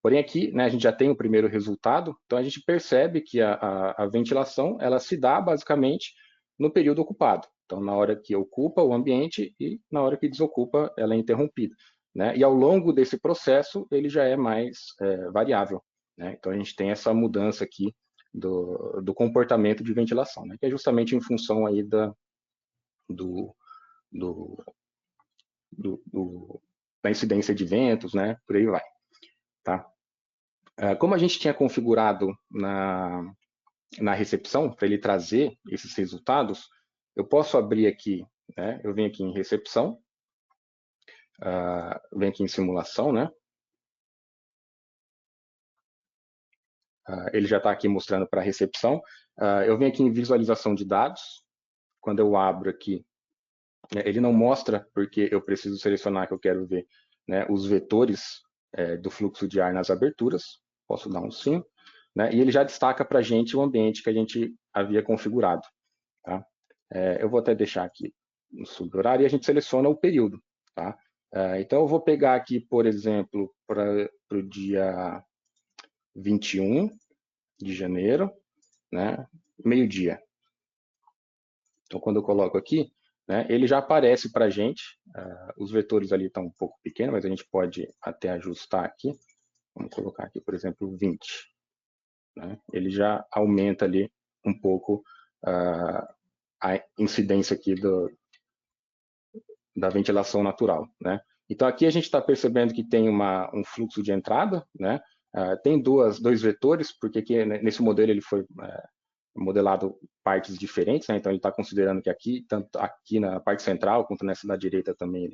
Porém aqui, né, a gente já tem o primeiro resultado, então a gente percebe que a ventilação ela se dá basicamente no período ocupado. Então, na hora que ocupa o ambiente e na hora que desocupa, ela é interrompida, né? E ao longo desse processo, ele já é mais variável, né? Então, a gente tem essa mudança aqui do comportamento de ventilação, né? Que é justamente em função aí do, do, da incidência de ventos, né? Por aí vai, tá? Como a gente tinha configurado na recepção, para ele trazer esses resultados, eu posso abrir aqui, né? Eu venho aqui em recepção, venho aqui em simulação, né? Ele já está aqui mostrando para a recepção. Eu venho aqui em visualização de dados. Quando eu abro aqui, ele não mostra, porque eu preciso selecionar que eu quero ver, né, os vetores do fluxo de ar nas aberturas. Posso dar um sim. Né? E ele já destaca para a gente o ambiente que a gente havia configurado. Tá? Eu vou até deixar aqui no subhorário e a gente seleciona o período. Tá? Então, eu vou pegar aqui, por exemplo, para o dia 21 de janeiro, né? Meio-dia. Então, quando eu coloco aqui, né, ele já aparece para a gente. Os vetores ali estão um pouco pequenos, mas a gente pode até ajustar aqui. Vamos colocar aqui, por exemplo, 20. Né? Ele já aumenta ali um pouco a incidência aqui da ventilação natural, né? Então aqui a gente está percebendo que tem um fluxo de entrada, né? Tem dois vetores, porque aqui, nesse modelo ele foi modelado partes diferentes, né? Então ele está considerando que aqui, tanto aqui na parte central quanto nessa da direita também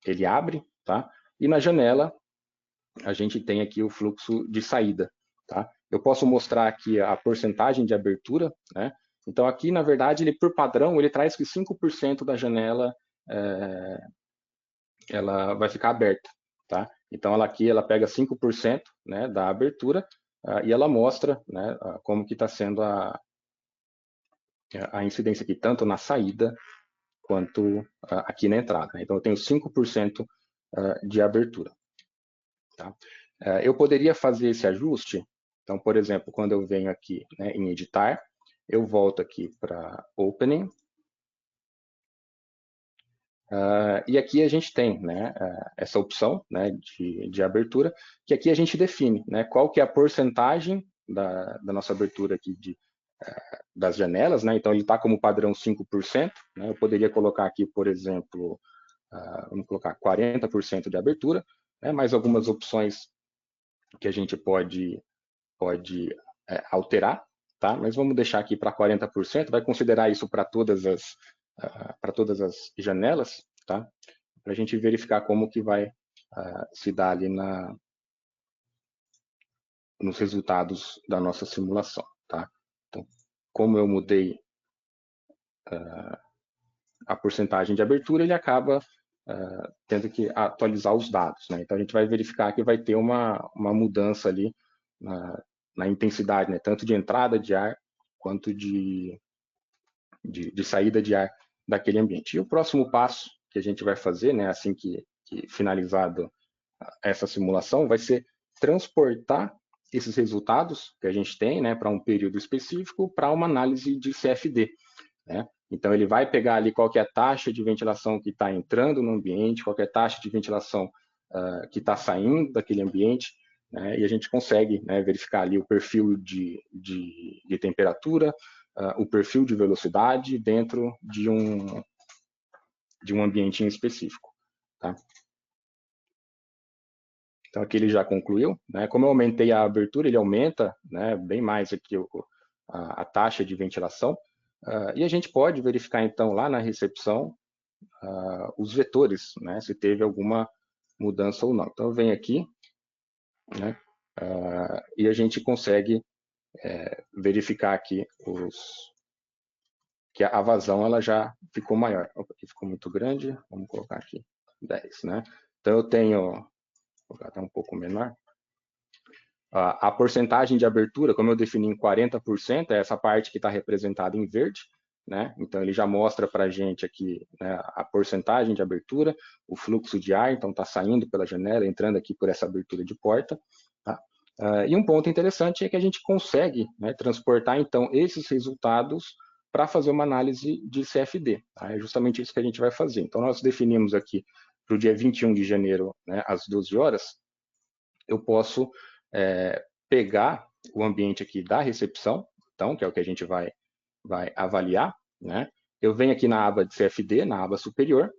ele abre, tá? E na janela a gente tem aqui o fluxo de saída, tá? Eu posso mostrar aqui a porcentagem de abertura, né? Então aqui, na verdade, ele por padrão, ele traz que 5% da janela ela vai ficar aberta, tá? Então ela aqui ela pega 5%, né, da abertura e ela mostra, né, como que está sendo a incidência aqui, tanto na saída quanto aqui na entrada. Né? Então eu tenho 5% de abertura. Tá? Eu poderia fazer esse ajuste. Então, por exemplo, quando eu venho aqui, né, em editar, eu volto aqui para opening. E aqui a gente tem, né, essa opção, né, de abertura, que aqui a gente define, né, qual que é a porcentagem da nossa abertura aqui das janelas, né, então ele está como padrão 5%, né, eu poderia colocar aqui, por exemplo, vamos colocar 40% de abertura, né, mais algumas opções que a gente pode alterar, tá? Mas vamos deixar aqui para 40%, vai considerar isso para todas as janelas, tá? Para a gente verificar como que vai se dar ali nos resultados da nossa simulação, tá? Então, como eu mudei a porcentagem de abertura, ele acaba tendo que atualizar os dados, né? Então a gente vai verificar que vai ter uma mudança ali na intensidade, né? Tanto de entrada de ar quanto de saída de ar daquele ambiente. E o próximo passo que a gente vai fazer, né, assim que finalizado essa simulação, vai ser transportar esses resultados que a gente tem, né, para um período específico, para uma análise de CFD. Né? Então, ele vai pegar ali qual que é a taxa de ventilação que está entrando no ambiente, qual que é a taxa de ventilação que está saindo daquele ambiente, né? E a gente consegue, né, verificar ali o perfil de temperatura, o perfil de velocidade dentro de um ambiente em específico. Tá? Então, aqui ele já concluiu. Né? Como eu aumentei a abertura, ele aumenta, né, bem mais aqui a taxa de ventilação. E a gente pode verificar, então, lá na recepção, os vetores, né, se teve alguma mudança ou não. Então, eu venho aqui, né, e a gente consegue verificar aqui que a vazão ela já ficou maior. Opa, aqui ficou muito grande, vamos colocar aqui 10, né? Então, eu tenho, vou colocar até um pouco menor, a porcentagem de abertura, como eu defini em 40%, é essa parte que está representada em verde, né? Então ele já mostra para a gente aqui, né, a porcentagem de abertura, o fluxo de ar, então está saindo pela janela, entrando aqui por essa abertura de porta. Tá? E um ponto interessante é que a gente consegue, né, transportar então esses resultados para fazer uma análise de CFD. Tá? É justamente isso que a gente vai fazer. Então nós definimos aqui para o dia 21 de janeiro, né, às 12 horas, eu posso pegar o ambiente aqui da recepção, então, que é o que a gente vai avaliar, né? Eu venho aqui na aba de CFD, na aba superior,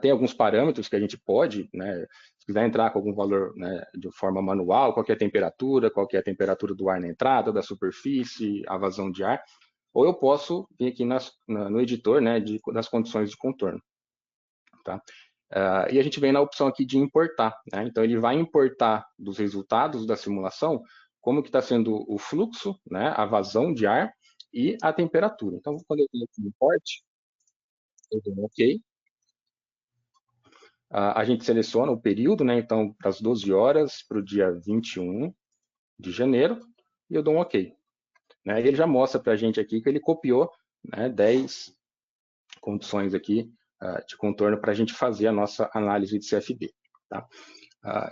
tem alguns parâmetros que a gente pode, né, se quiser entrar com algum valor, né, de forma manual, qual é a temperatura do ar na entrada, da superfície, a vazão de ar, ou eu posso vir aqui no editor, né, das condições de contorno. Tá? E a gente vem na opção aqui de importar, né? Então ele vai importar dos resultados da simulação como que está sendo o fluxo, né, a vazão de ar e a temperatura. Então, quando eu tenho aqui import, eu dou um OK. A gente seleciona o período, né, então, para as 12 horas, para o dia 21 de janeiro, e eu dou um OK. Né? E ele já mostra para a gente aqui que ele copiou, né, 10 condições aqui de contorno para a gente fazer a nossa análise de CFD. Tá?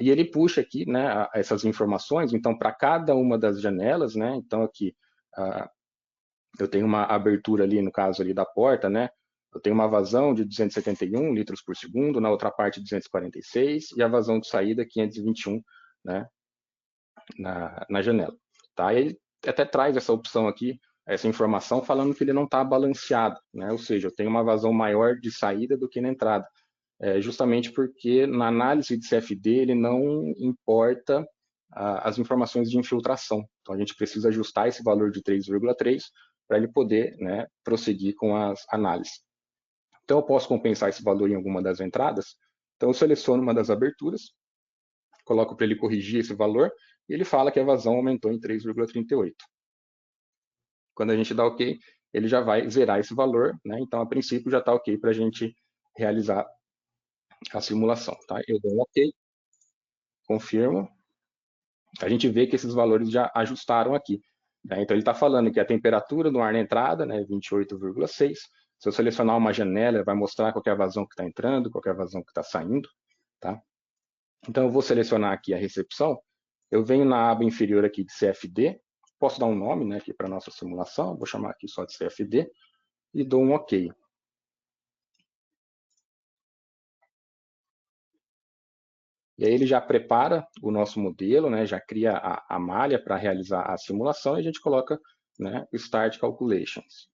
E ele puxa aqui, né, essas informações, então, para cada uma das janelas, né, então aqui eu tenho uma abertura ali, no caso ali da porta, né, eu tenho uma vazão de 271 litros por segundo, na outra parte 246, e a vazão de saída 521, né, na janela. Tá? E ele até traz essa opção aqui, essa informação, falando que ele não está balanceado, né, ou seja, eu tenho uma vazão maior de saída do que na entrada. Justamente porque na análise de CFD ele não importa as informações de infiltração. Então a gente precisa ajustar esse valor de 3,3 para ele poder, né, prosseguir com as análises. Então eu posso compensar esse valor em alguma das entradas. Então eu seleciono uma das aberturas, coloco para ele corrigir esse valor e ele fala que a vazão aumentou em 3,38. Quando a gente dá OK, ele já vai zerar esse valor, né? Então a princípio já está OK para a gente realizar a simulação. Tá? Eu dou um OK, confirmo, a gente vê que esses valores já ajustaram aqui. Né? Então ele está falando que a temperatura do ar na entrada, né, 28,6. Se eu selecionar uma janela, vai mostrar qual é a vazão que está entrando, qual é a vazão que está saindo. Tá? Então eu vou selecionar aqui a recepção, eu venho na aba inferior aqui de CFD, posso dar um nome, né, aqui para a nossa simulação, vou chamar aqui só de CFD, e dou um OK. E aí ele já prepara o nosso modelo, né, já cria a malha para realizar a simulação e a gente coloca, né, o Start Calculations.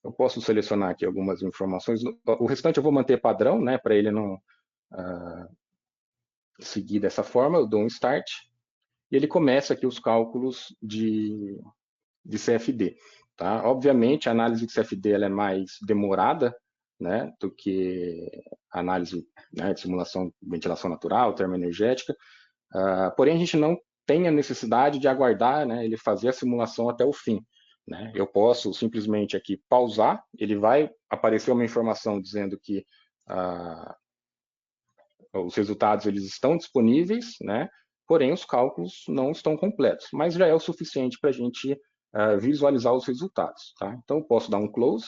Eu posso selecionar aqui algumas informações. O restante eu vou manter padrão, né, para ele não seguir dessa forma. Eu dou um Start e ele começa aqui os cálculos de CFD. Tá? Obviamente, a análise de CFD ela é mais demorada, né, do que a análise, né, de simulação de ventilação natural, termoenergética. Porém, a gente não tem a necessidade de aguardar, né, ele fazer a simulação até o fim. Né? Eu posso simplesmente aqui pausar, ele vai aparecer uma informação dizendo que os resultados eles estão disponíveis, né? Porém os cálculos não estão completos, mas já é o suficiente para a gente visualizar os resultados. Tá? Então eu posso dar um close,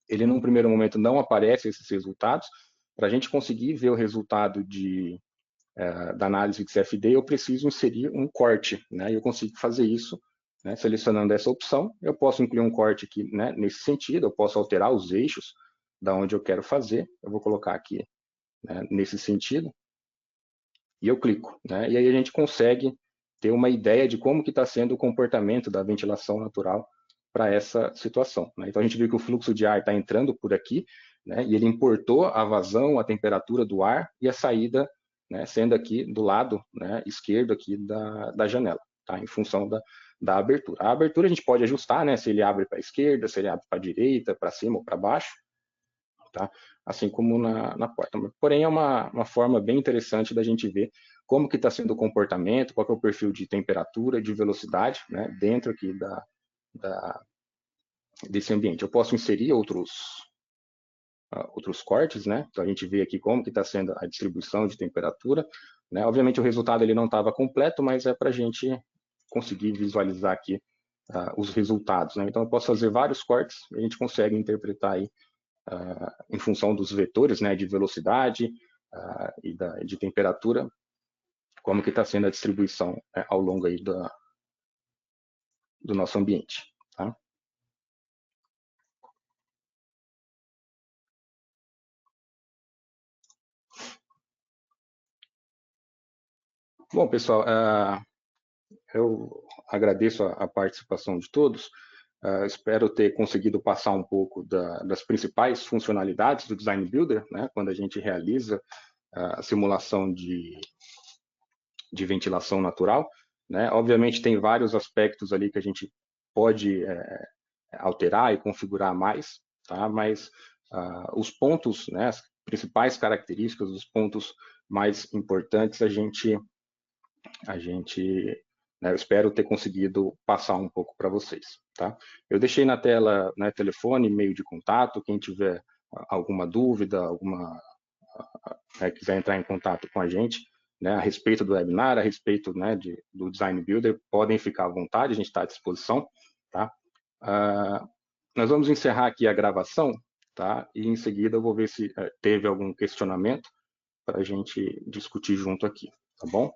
ele num primeiro momento não aparece esses resultados, para a gente conseguir ver o resultado da análise de CFD, eu preciso inserir um corte, né? Eu consigo fazer isso, né, selecionando essa opção. Eu posso incluir um corte aqui, né, nesse sentido, eu posso alterar os eixos da onde eu quero fazer. Eu vou colocar aqui, né, nesse sentido, e eu clico, né? E aí a gente consegue ter uma ideia de como que está sendo o comportamento da ventilação natural para essa situação. Né? Então a gente viu que o fluxo de ar está entrando por aqui, né, e ele importou a vazão, a temperatura do ar e a saída, né, sendo aqui do lado, né, esquerdo aqui da janela, tá? Em função da abertura. A abertura a gente pode ajustar, né, se ele abre para a esquerda, se ele abre para a direita, para cima ou para baixo, tá? Assim como na porta. Porém, é uma forma bem interessante da gente ver como que está sendo o comportamento, qual é o perfil de temperatura, de velocidade, né, dentro aqui desse ambiente. Eu posso inserir outros cortes, né? Então a gente vê aqui como que está sendo a distribuição de temperatura, né? Obviamente o resultado ele não estava completo, mas é para a gente conseguir visualizar aqui os resultados, né? Então, eu posso fazer vários cortes e a gente consegue interpretar aí, em função dos vetores, né, de velocidade e de temperatura, como que está sendo a distribuição ao longo aí do nosso ambiente. Tá? Bom, pessoal, eu agradeço a participação de todos. Espero ter conseguido passar um pouco das principais funcionalidades do Design Builder, né, quando a gente realiza a simulação de ventilação natural. Né? Obviamente, tem vários aspectos ali que a gente pode alterar e configurar mais, tá? Mas os pontos, né, as principais características, os pontos mais importantes, né, eu espero ter conseguido passar um pouco para vocês. Tá? Eu deixei na tela, né, telefone, e-mail de contato, quem tiver alguma dúvida, quiser entrar em contato com a gente, né, a respeito do webinar, a respeito, né, do Design Builder, podem ficar à vontade, a gente está à disposição. Tá? Nós vamos encerrar aqui a gravação, tá? E em seguida eu vou ver se teve algum questionamento para a gente discutir junto aqui, tá bom?